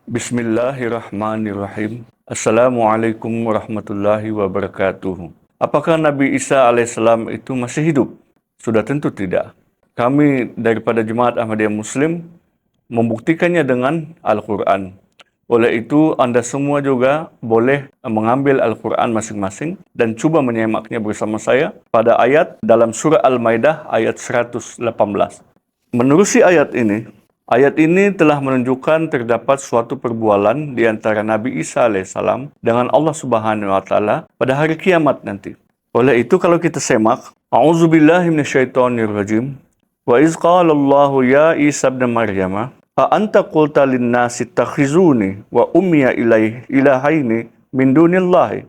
Bismillahirrahmanirrahim. Assalamualaikum warahmatullahi wabarakatuh. Apakah Nabi Isa alaihissalam itu masih hidup? Sudah tentu tidak. Kami daripada Jemaat Ahmadiyah Muslim membuktikannya dengan Al-Quran. Oleh itu, Anda semua juga boleh mengambil Al-Quran masing-masing dan coba menyimaknya bersama saya pada ayat dalam surah Al-Maidah ayat 118. Menerusi ayat ini telah menunjukkan terdapat suatu perbualan di antara Nabi Isa alaihissalam dengan Allah Subhanahu wa taala pada hari kiamat nanti. Oleh itu kalau kita semak, A'udzubillahi minasyaitonirrajim. Wa iz qala Allahu ya Isa ibn Maryam, a anta qulta lin-nasi ittakhizuni wa ummiya ilahaini min dunillahi.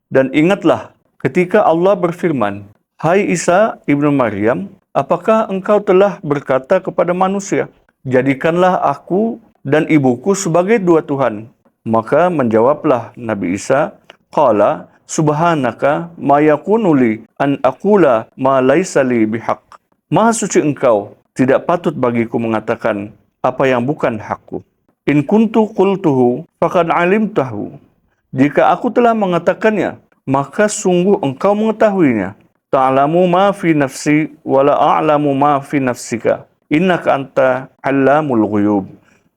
Dan ingatlah ketika Allah berfirman, "Hai Isa ibnu Maryam, apakah engkau telah berkata kepada manusia, jadikanlah aku dan ibuku sebagai dua Tuhan?" Maka menjawablah Nabi Isa, "Qala subhanaka ma yakunu li an aqula ma laisa li bihaq." Maha suci engkau, tidak patut bagiku mengatakan apa yang bukan hakku. In kuntu qultuhu faqad alimtahu. Jika aku telah mengatakannya, maka sungguh engkau mengetahuinya. Ta'lamu ma fi nafsi wa la a'lamu ma fi nafsika. Innaka anta 'allamul ghuyub.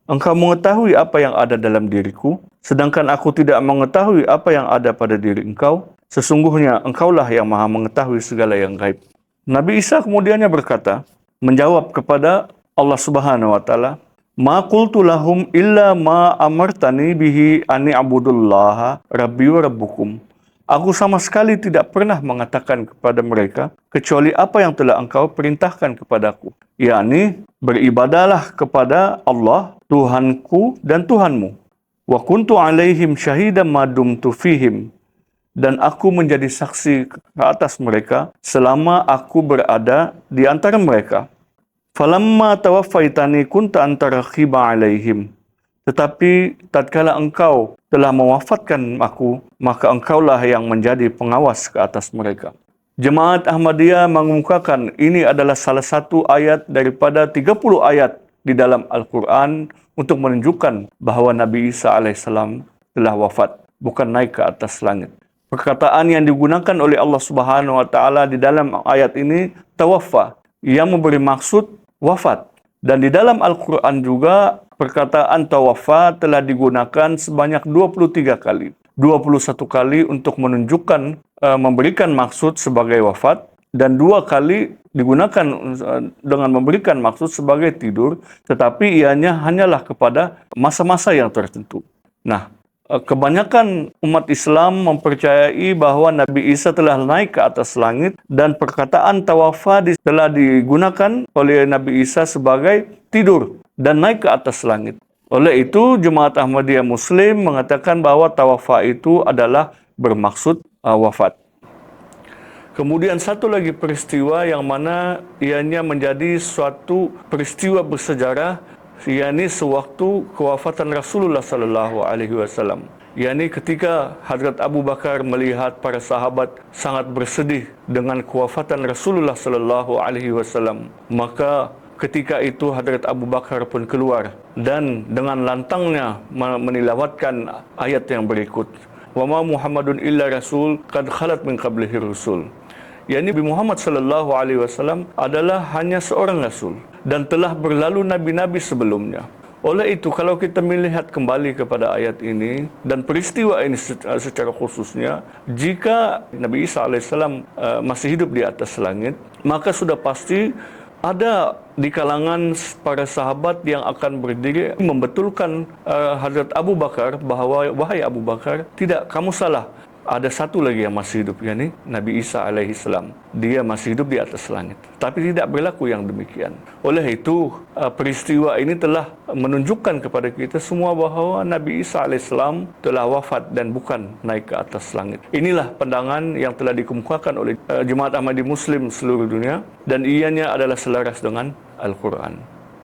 Engkau mengetahui apa yang ada dalam diriku, sedangkan aku tidak mengetahui apa yang ada pada diri engkau. Sesungguhnya engkaulah yang maha mengetahui segala yang gaib. Nabi Isa kemudiannya berkata, menjawab kepada Allah Subhanahu wa taala, "Ma qultu lahum illa ma amartani bihi ani abudullaha rabbi wa rabbukum." Aku sama sekali tidak pernah mengatakan kepada mereka kecuali apa yang telah engkau perintahkan kepadaku, yakni beribadahlah kepada Allah, Tuhanku dan Tuhanmu. Wa kuntu alaihim syahidan ma dumtu fihim. Dan aku menjadi saksi ke atas mereka selama aku berada di antara mereka. Falamma tawaffaitani kunta anta raqiba alaihim. Tetapi tatkala engkau telah mewafatkan aku, maka engkaulah yang menjadi pengawas ke atas mereka. Jemaat Ahmadiyah mengemukakan ini adalah salah satu ayat daripada 30 ayat di dalam Al-Quran untuk menunjukkan bahawa Nabi Isa alaihissalam telah wafat, bukan naik ke atas langit. Perkataan yang digunakan oleh Allah Subhanahu wa taala di dalam ayat ini tawaffa, yang memberi maksud wafat. Dan di dalam Al-Quran juga perkataan tawaffa telah digunakan sebanyak 23 kali. 21 kali untuk menunjukkan, memberikan maksud sebagai wafat, dan 2 kali digunakan dengan memberikan maksud sebagai tidur, tetapi ianya hanyalah kepada masa-masa yang tertentu. Nah, kebanyakan umat Islam mempercayai bahawa Nabi Isa telah naik ke atas langit dan perkataan tawaffa telah digunakan oleh Nabi Isa sebagai tidur dan naik ke atas langit. Oleh itu, Jemaat Ahmadiyah Muslim mengatakan bahawa tawaffa itu adalah bermaksud wafat. Kemudian satu lagi peristiwa yang mana ianya menjadi suatu peristiwa bersejarah, yakni sewaktu kewafatan Rasulullah sallallahu alaihi wasallam. Yakni ketika Hadrat Abu Bakar melihat para sahabat sangat bersedih dengan kewafatan Rasulullah sallallahu alaihi wasallam, maka ketika itu Hadrat Abu Bakar pun keluar dan dengan lantangnya menilawatkan ayat yang berikut. Wa ma Muhammadun illa rasul qad khalat min qablihi rusul. yakni Nabi Muhammad sallallahu alaihi wasallam adalah hanya seorang rasul dan telah berlalu nabi-nabi sebelumnya. Oleh itu, kalau kita melihat kembali kepada ayat ini dan peristiwa ini secara khususnya, jika Nabi Isa alaihissalam masih hidup di atas langit, maka sudah pasti ada di kalangan para sahabat yang akan berdiri membetulkan Hadrat Abu Bakar bahawa, wahai Abu Bakar, tidak, kamu salah. Ada satu lagi yang masih hidup, yakni Nabi Isa alaihissalam. Dia masih hidup di atas langit. Tapi tidak berlaku yang demikian. Oleh itu, peristiwa ini telah menunjukkan kepada kita semua bahawa Nabi Isa alaihissalam telah wafat dan bukan naik ke atas langit. Inilah pandangan yang telah dikemukakan oleh Jemaat Ahmadiyah Muslim seluruh dunia, dan ianya adalah selaras dengan Al-Quran.